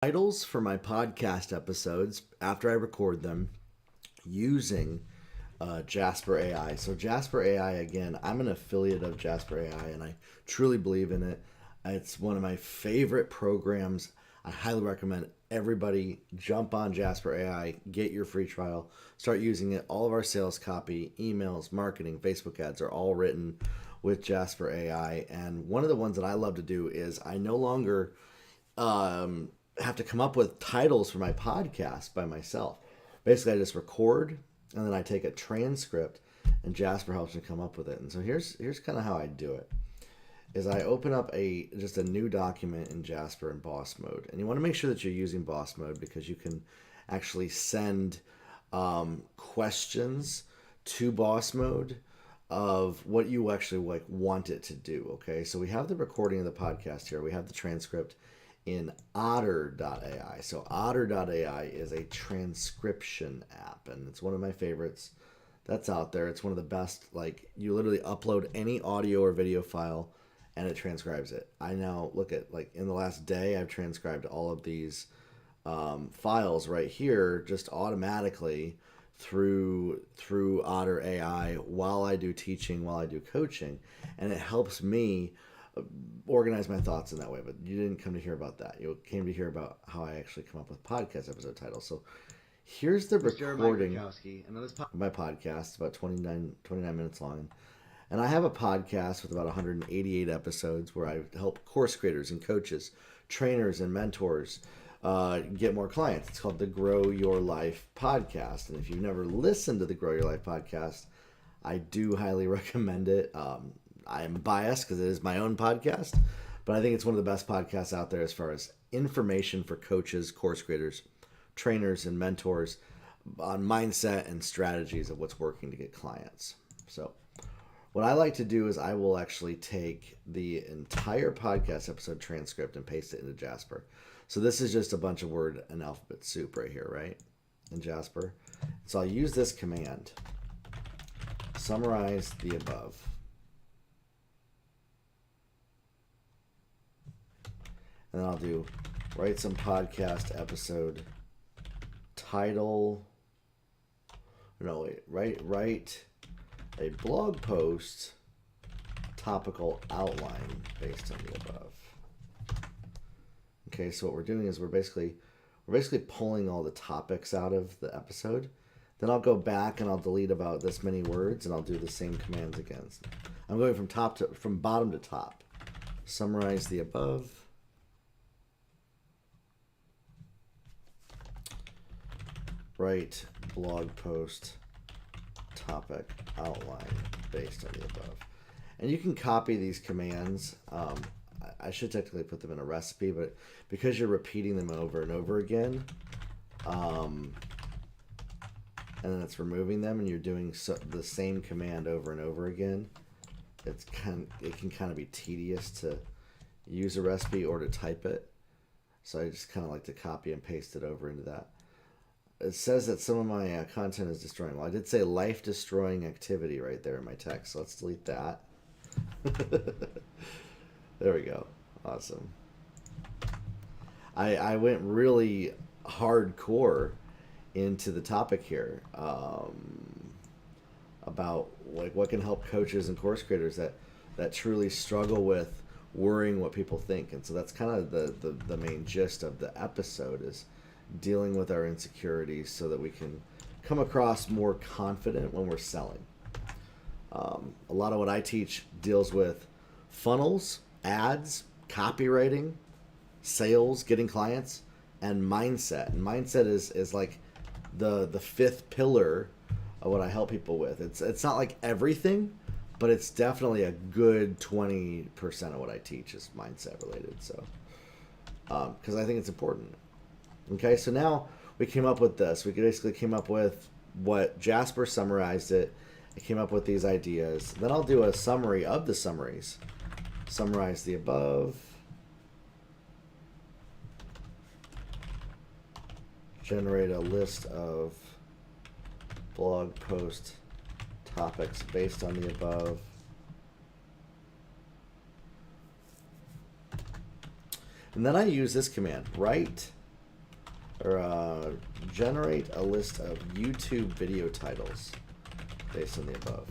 Titles for my podcast episodes after I record them using Jasper AI. So Jasper AI, again, I'm an affiliate of Jasper AI, and I truly believe in it. It's one of my favorite programs. I highly recommend everybody jump on Jasper AI, get your free trial, start using it. All of our sales copy, emails, marketing, Facebook ads are all written with Jasper AI. And one of the ones that I love to do is I no longer have to come up with titles for my podcast by myself. Basically, I just record and then I take a transcript, and Jasper helps me come up with it. And so here's kind of how I do it. Is I open up a new document in Jasper in Boss Mode, and you want to make sure that you're using Boss Mode because you can actually send questions to Boss Mode of what you actually want it to do. Okay, so we have the recording of the podcast here. We have the transcript in Otter.ai. So Otter.ai is a transcription app, and it's one of my favorites that's out there. It's one of the best. Like, you literally upload any audio or video file and it transcribes it. I now look at, like, in the last day, I've transcribed all of these files right here just automatically through Otter AI while I do teaching, while I do coaching, and it helps me organize my thoughts in that way. But you didn't come to hear about that. You came to hear about how I actually come up with podcast episode titles. So here's the recording of my podcast, about 29 minutes long. And I have a podcast with about 188 episodes where I help course creators and coaches, trainers and mentors get more clients. It's called the Grow Your Life Podcast. And if you've never listened to the Grow Your Life Podcast, I do highly recommend it. I am biased because it is my own podcast, but I think it's one of the best podcasts out there as far as information for coaches, course creators, trainers, and mentors on mindset and strategies of what's working to get clients. So what I like to do is I will actually take the entire podcast episode transcript and paste it into Jasper. So this is just a bunch of word and alphabet soup right here, right? In Jasper. So I'll use this command. Summarize the above. And then I'll do write some podcast episode title. No, wait, write a blog post topical outline based on the above. Okay, so what we're doing is we're basically pulling all the topics out of the episode. Then I'll go back and I'll delete about this many words, and I'll do the same commands again. I'm going from bottom to top. Summarize the above. Write blog post topic outline based on the above. And you can copy these commands. I should technically put them in a recipe, but because you're repeating them over and over again, and then it's removing them and you're doing the same command over and over again, it can kind of be tedious to use a recipe or to type it. So I just kind of like to copy and paste it over into that. It says that some of my content is destroying. Well, I did say life-destroying activity right there in my text, so let's delete that. There we go. Awesome. I went really hardcore into the topic here about like what can help coaches and course creators that truly struggle with worrying what people think. And so that's kind of the main gist of the episode, is dealing with our insecurities so that we can come across more confident when we're selling. A lot of what I teach deals with funnels, ads, copywriting, sales, getting clients, and mindset. And mindset is like the fifth pillar of what I help people with. It's not like everything, but it's definitely a good 20% of what I teach is mindset related. So because I think it's important. Okay, so now we came up with this. We basically came up with what Jasper summarized it. I came up with these ideas. Then I'll do a summary of the summaries. Summarize the above. Generate a list of blog post topics based on the above. And then I use this command, write or generate a list of YouTube video titles based on the above.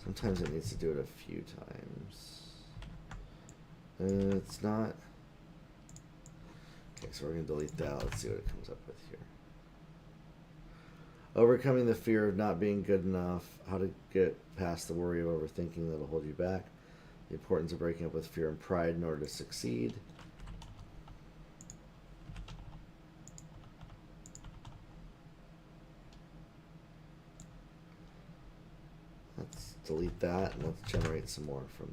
Sometimes it needs to do it a few times. It's not. Okay, so we're going to delete that. Let's see what it comes up with here. Overcoming the fear of not being good enough. How to get past the worry of overthinking that'll hold you back. The importance of breaking up with fear and pride in order to succeed. Let's delete that and let's generate some more from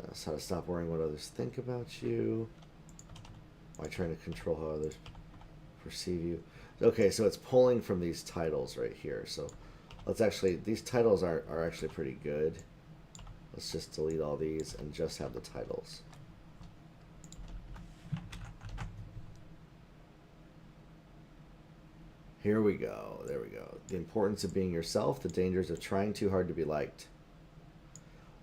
this. How to stop worrying what others think about you. Why trying to control how others perceive you. Okay, so it's pulling from these titles right here. So let's actually, these titles are actually pretty good. Let's just delete all these and just have the titles. Here we go. There we go. The importance of being yourself, the dangers of trying too hard to be liked.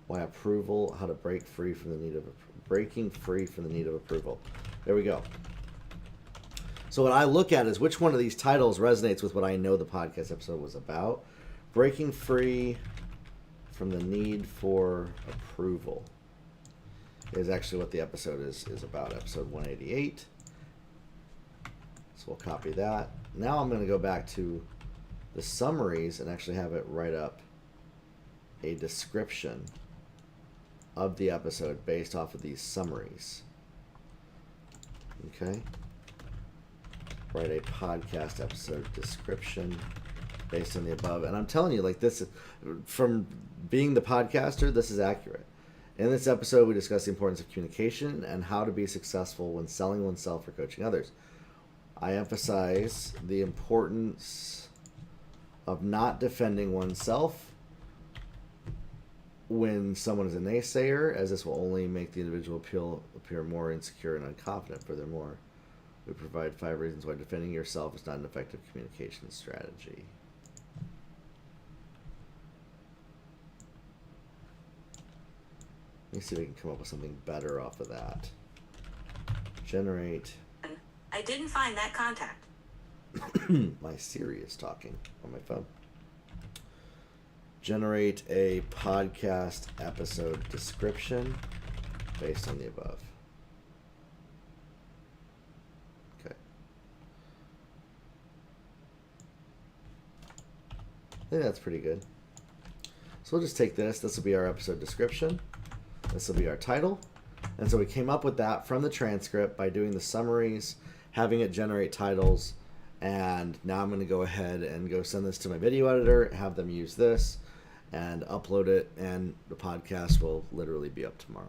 Why approval, how to break free from the need of breaking free from the need of approval. There we go. So what I look at is which one of these titles resonates with what I know the podcast episode was about. Breaking free from the need for approval is actually what the episode is about, episode 188. So we'll copy that. Now I'm going to go back to the summaries and actually have it write up a description of the episode based off of these summaries. Okay. Write a podcast episode description based on the above. And I'm telling you, like, this, from being the podcaster, this is accurate. In this episode, we discuss the importance of communication and how to be successful when selling oneself or coaching others. I emphasize the importance of not defending oneself when someone is a naysayer, as this will only make the individual appear more insecure and unconfident. Furthermore, we provide 5 reasons why defending yourself is not an effective communication strategy. Let me see if we can come up with something better off of that. Generate. I didn't find that contact. My Siri is talking on my phone. Generate a podcast episode description based on the above. Okay. I think that's pretty good. So we'll just take this. This will be our episode description. This will be our title. And so we came up with that from the transcript by doing the summaries, having it generate titles, and now I'm going to go ahead and go send this to my video editor, have them use this, and upload it, and the podcast will literally be up tomorrow.